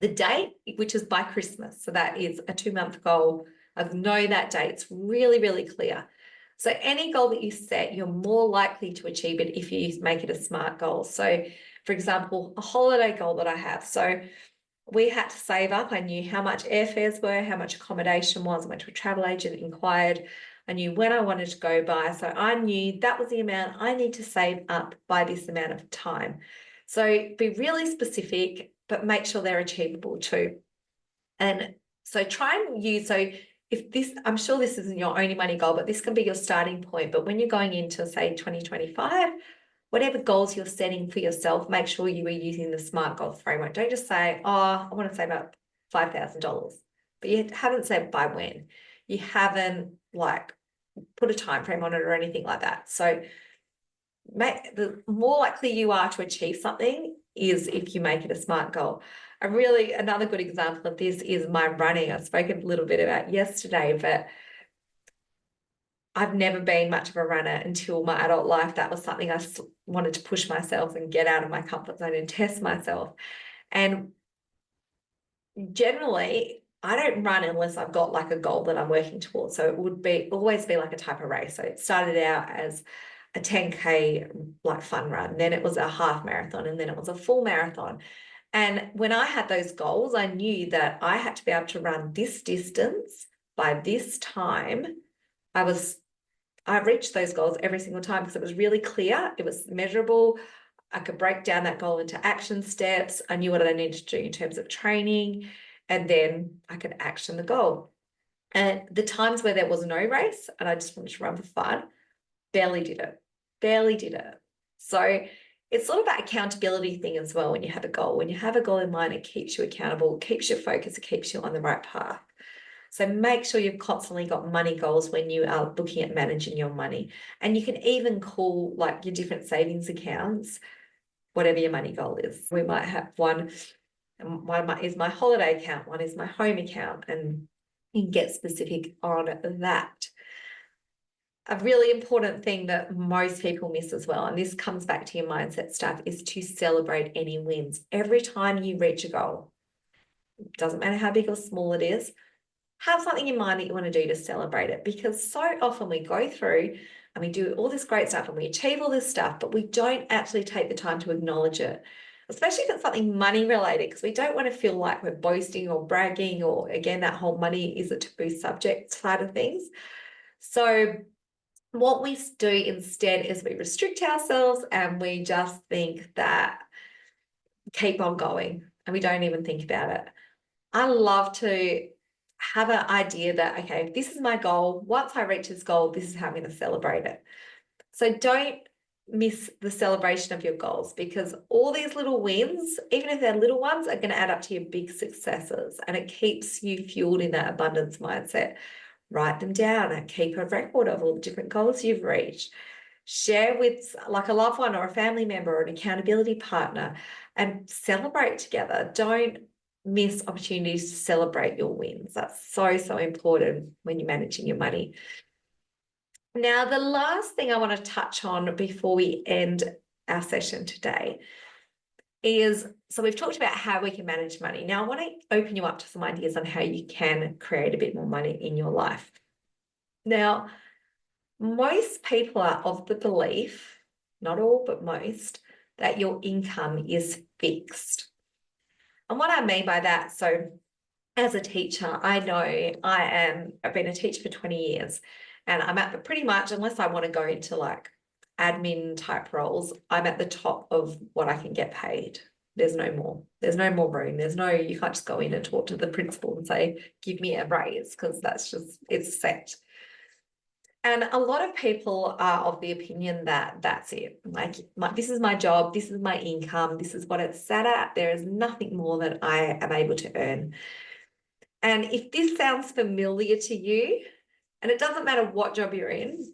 the date, which is by Christmas. So that is a 2-month goal. I know that date. It's really, really clear. So any goal that you set, you're more likely to achieve it if you make it a SMART goal. So for example, a holiday goal that I have. So we had to save up. I knew how much airfares were, how much accommodation was. I went to a travel agent, inquired. I knew when I wanted to go by. So I knew that was the amount I need to save up by this amount of time. So be really specific, but make sure they're achievable too. And so try and use, so if this, I'm sure this isn't your only money goal, but this can be your starting point. But when you're going into, say, 2025, whatever goals you're setting for yourself, make sure you are using the SMART goal framework. Don't just say, oh, I want to save up $5,000, but you haven't said by when. You haven't put a time frame on it or anything like that. So the more likely you are to achieve something is if you make it a SMART goal. Another good example of this is my running. I spoke a little bit about yesterday, but I've never been much of a runner until my adult life. That was something I wanted to push myself and get out of my comfort zone and test myself. And generally, I don't run unless I've got like a goal that I'm working towards. So it would always be like a type of race. So it started out as a 10K like fun run, then it was a half marathon, and then it was a full marathon. And when I had those goals, I knew that I had to be able to run this distance by this time. I reached those goals every single time because it was really clear, it was measurable. I could break down that goal into action steps. I knew what I needed to do in terms of training, and then I could action the goal. And the times where there was no race and I just wanted to run for fun, barely did it. So it's sort of that accountability thing as well when you have a goal. When you have a goal in mind, it keeps you accountable, it keeps you focused, it keeps you on the right path. So make sure you've constantly got money goals when you are looking at managing your money. And you can even call like your different savings accounts, whatever your money goal is. We might have one is my holiday account, one is my home account, and you can get specific on that. A really important thing that most people miss as well, and this comes back to your mindset stuff, is to celebrate any wins. Every time you reach a goal, doesn't matter how big or small it is, have something in mind that you want to do to celebrate it, because so often we go through and we do all this great stuff and we achieve all this stuff, but we don't actually take the time to acknowledge it. especially if it's something money related, because we don't want to feel like we're boasting or bragging, or again, that whole money is a taboo subject side of things. So what we do instead is we restrict ourselves and we just think that keep on going and we don't even think about it. I love to have an idea that, okay, this is my goal. Once I reach this goal, this is how I'm going to celebrate it. So don't miss the celebration of your goals, because all these little wins, even if they're little ones, are going to add up to your big successes, and it keeps you fueled in that abundance mindset. Write them down and keep a record of all the different goals you've reached. Share with like a loved one or a family member or an accountability partner and celebrate together. Don't miss opportunities to celebrate your wins. That's so, so important when you're managing your money. Now, the last thing I want to touch on before we end our session today is, so we've talked about how we can manage money. Now, I want to open you up to some ideas on how you can create a bit more money in your life. Now, most people are of the belief, not all, but most, that your income is fixed. And what I mean by that, so as a teacher, I know I've been a teacher for 20 years, and I'm at the pretty much, unless I want to go into like admin type roles, I'm at the top of what I can get paid. There's no more. There's no more room. You can't just go in and talk to the principal and say, give me a raise, because that's just, it's set. And a lot of people are of the opinion that that's it. Like, this is my job, this is my income, this is what it's set at. There is nothing more that I am able to earn. And if this sounds familiar to you, and it doesn't matter what job you're in,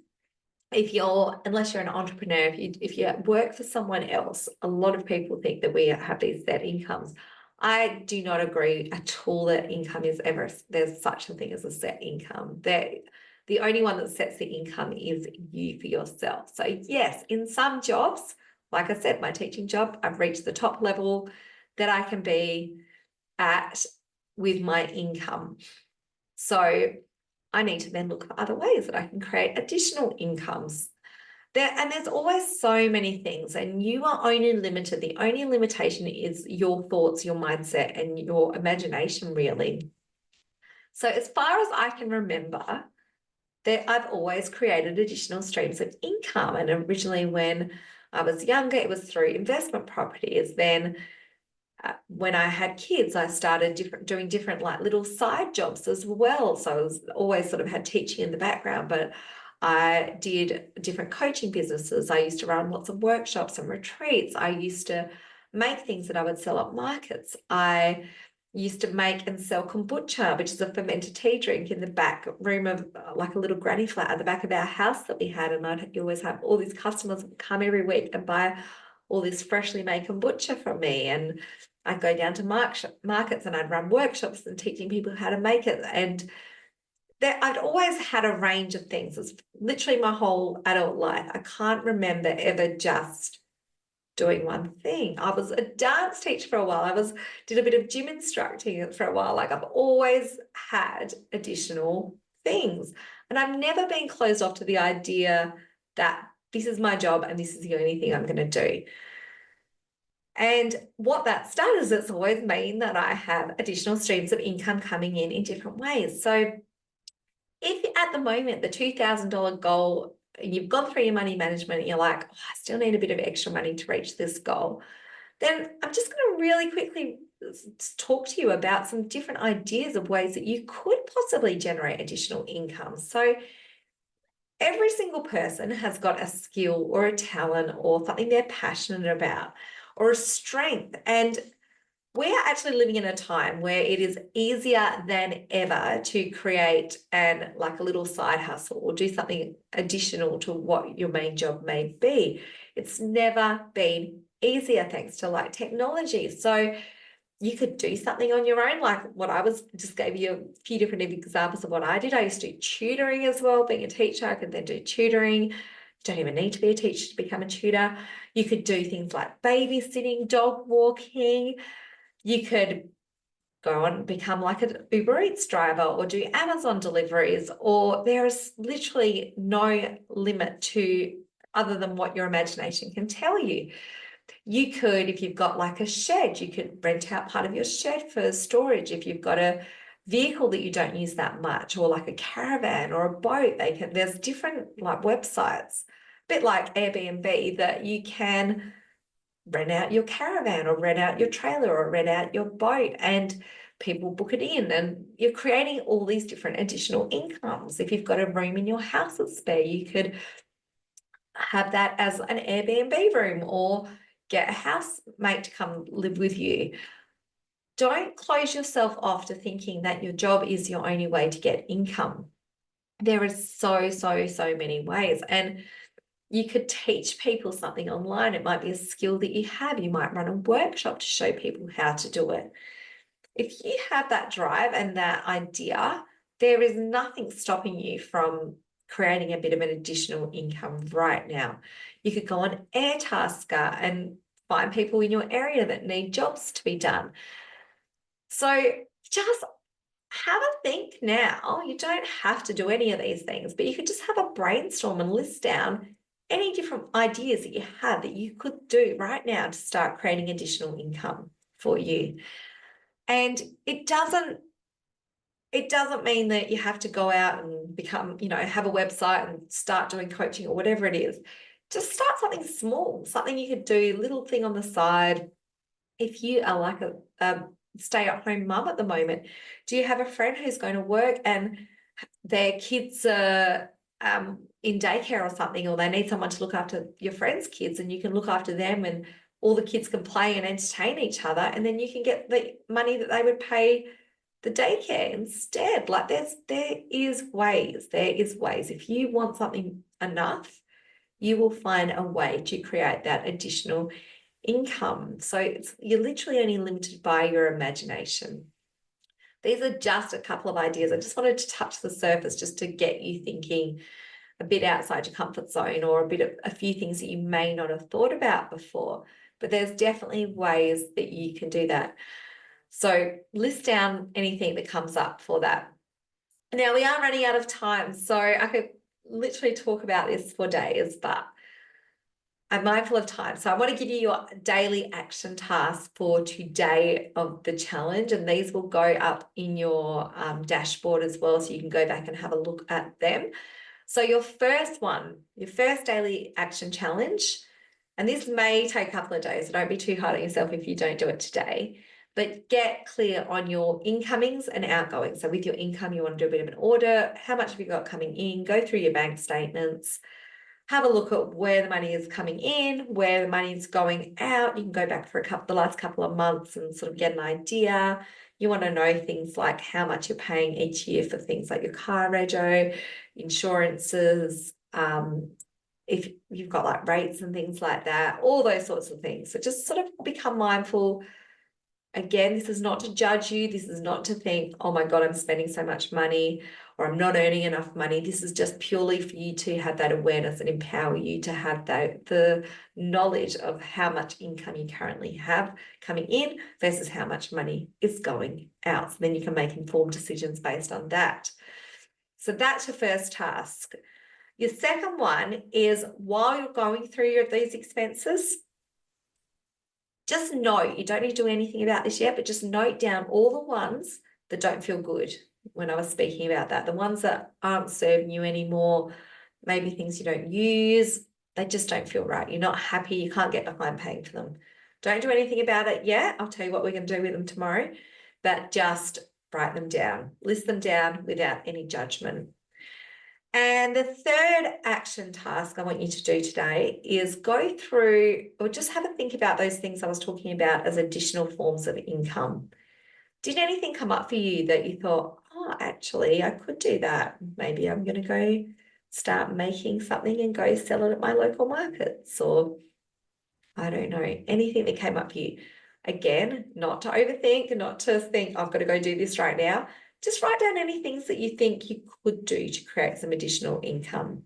unless you're an entrepreneur, if you work for someone else, a lot of people think that we have these set incomes. I do not agree at all that there's such a thing as a set income. The only one that sets the income is you for yourself. So yes, in some jobs, like I said, my teaching job, I've reached the top level that I can be at with my income. So I need to then look for other ways that I can create additional incomes. There's always so many things, and you are only limited. The only limitation is your thoughts, your mindset, and your imagination, really. So as far as I can remember, that I've always created additional streams of income. And originally when I was younger, it was through investment properties. Then when I had kids, I started doing different like little side jobs as well. So I was always sort of had teaching in the background, but I did different coaching businesses. I used to run lots of workshops and retreats. I used to make things that I would sell at markets. I used to make and sell kombucha, which is a fermented tea drink, in the back room of like a little granny flat at the back of our house that we had. And I'd always have all these customers come every week and buy all this freshly made kombucha from me. And I'd go down to markets and I'd run workshops and teaching people how to make it. And I'd always had a range of things. It's literally my whole adult life. I can't remember ever just doing one thing. I was a dance teacher for a while. Did a bit of gym instructing for a while. Like, I've always had additional things, and I've never been closed off to the idea that this is my job and this is the only thing I'm going to do. And what that's done is it's always mean that I have additional streams of income coming in different ways. So if at the moment the $2,000 goal, you've gone through your money management and you're like, oh, I still need a bit of extra money to reach this goal, then I'm just going to really quickly talk to you about some different ideas of ways that you could possibly generate additional income. So every single person has got a skill or a talent or something they're passionate about or a strength. And we are actually living in a time where it is easier than ever to create like a little side hustle or do something additional to what your main job may be. It's never been easier thanks to like technology. So you could do something on your own, like what just gave you a few different examples of what I did. I used to do tutoring as well. Being a teacher, I could then do tutoring. You don't even need to be a teacher to become a tutor. You could do things like babysitting, dog walking. You could go and become like an Uber Eats driver or do Amazon deliveries, or there is literally no limit to other than what your imagination can tell you. You could, if you've got like a shed, you could rent out part of your shed for storage. If you've got a vehicle that you don't use that much, or like a caravan or a boat, there's different like websites, a bit like Airbnb, that you can rent out your caravan or rent out your trailer or rent out your boat, and people book it in, and you're creating all these different additional incomes. If you've got a room in your house that's spare, you could have that as an Airbnb room, or get a housemate to come live with you. Don't close yourself off to thinking that your job is your only way to get income. There is so many ways, and you could teach people something online. It might be a skill that you have. You might run a workshop to show people how to do it. If you have that drive and that idea, there is nothing stopping you from creating a bit of an additional income right now. You could go on Airtasker and find people in your area that need jobs to be done. So just have a think now. You don't have to do any of these things, but you could just have a brainstorm and list down any different ideas that you have that you could do right now to start creating additional income for you. And it doesn't mean that you have to go out and become, have a website and start doing coaching or whatever it is. Just start something small, something you could do, little thing on the side. If you are like a stay-at-home mum at the moment, do you have a friend who's going to work and their kids are in daycare or something, or they need someone to look after your friend's kids, and you can look after them and all the kids can play and entertain each other, and then you can get the money that they would pay the daycare instead. Like there is ways. If you want something enough, you will find a way to create that additional income. So you're literally only limited by your imagination. These are just a couple of ideas. I just wanted to touch the surface just to get you thinking a bit outside your comfort zone, or a few things that you may not have thought about before. But there's definitely ways that you can do that. So list down anything that comes up for that. Now we are running out of time, so I could literally talk about this for days, but I'm mindful of time. So I want to give you your daily action task for today of the challenge, and these will go up in your dashboard as well, so you can go back and have a look at them. So your first daily action challenge, and this may take a couple of days, so don't be too hard on yourself if you don't do it today, but get clear on your incomings and outgoings. So with your income, you want to do a bit of an order. How much have you got coming in? Go through your bank statements. Have a look at where the money is coming in, where the money is going out. You can go back for the last couple of months and sort of get an idea. You want to know things like how much you're paying each year for things like your car rego, insurances, if you've got like rates and things like that, all those sorts of things. So just sort of become mindful. Again, this is not to judge you. This is not to think, oh my God, I'm spending so much money, or I'm not earning enough money. This is just purely for you to have that awareness and empower you to have the knowledge of how much income you currently have coming in versus how much money is going out. So then you can make informed decisions based on that. So that's your first task. Your second one is, while you're going through these expenses, just note, you don't need to do anything about this yet, but just note down all the ones that don't feel good. When I was speaking about that, the ones that aren't serving you anymore, maybe things you don't use, they just don't feel right. You're not happy. You can't get behind paying for them. Don't do anything about it yet. I'll tell you what we're going to do with them tomorrow, but just write them down, list them down without any judgment. And the third action task I want you to do today is go through, or just have a think about those things I was talking about as additional forms of income. Did anything come up for you that you thought, oh, actually, I could do that? Maybe I'm going to go start making something and go sell it at my local markets, or I don't know, anything that came up for you. Again, not to overthink, not to think, I've got to go do this right now. Just write down any things that you think you could do to create some additional income.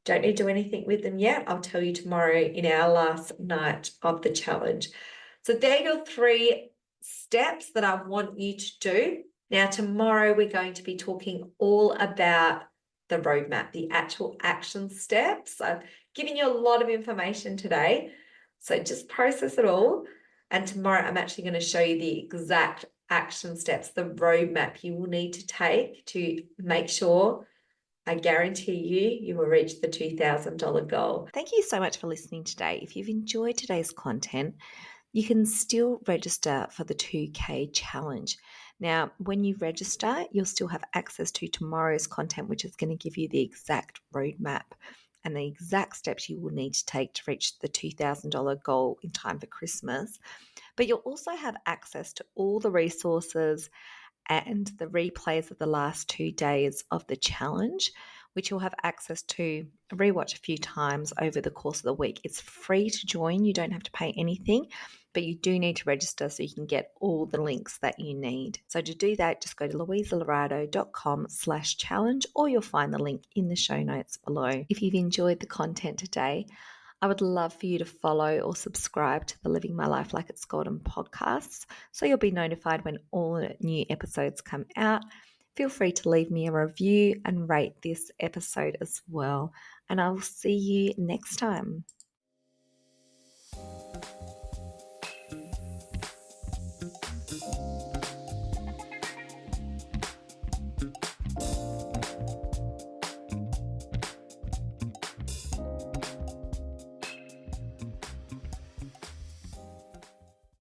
Don't need to do anything with them yet. I'll tell you tomorrow in our last night of the challenge. So they're your 3 steps that I want you to do. Now, tomorrow we're going to be talking all about the roadmap, the actual action steps. I've given you a lot of information today, So just process it all. And tomorrow I'm actually going to show you the exact action steps, the roadmap you will need to take to make sure, I guarantee you will reach the $2,000 goal. Thank you so much for listening today. If you've enjoyed today's content, you can still register for the 2K challenge. Now, when you register, you'll still have access to tomorrow's content, which is going to give you the exact roadmap and the exact steps you will need to take to reach the $2,000 goal in time for Christmas. But you'll also have access to all the resources and the replays of the last 2 days of the challenge, which you'll have access to rewatch a few times over the course of the week. It's free to join. You don't have to pay anything, but you do need to register so you can get all the links that you need. So to do that, just go to louisalarado.com/challenge, or you'll find the link in the show notes below. If you've enjoyed the content today, I would love for you to follow or subscribe to the Living My Life Like It's Golden podcasts so you'll be notified when all new episodes come out. Feel free to leave me a review and rate this episode as well. And I will see you next time.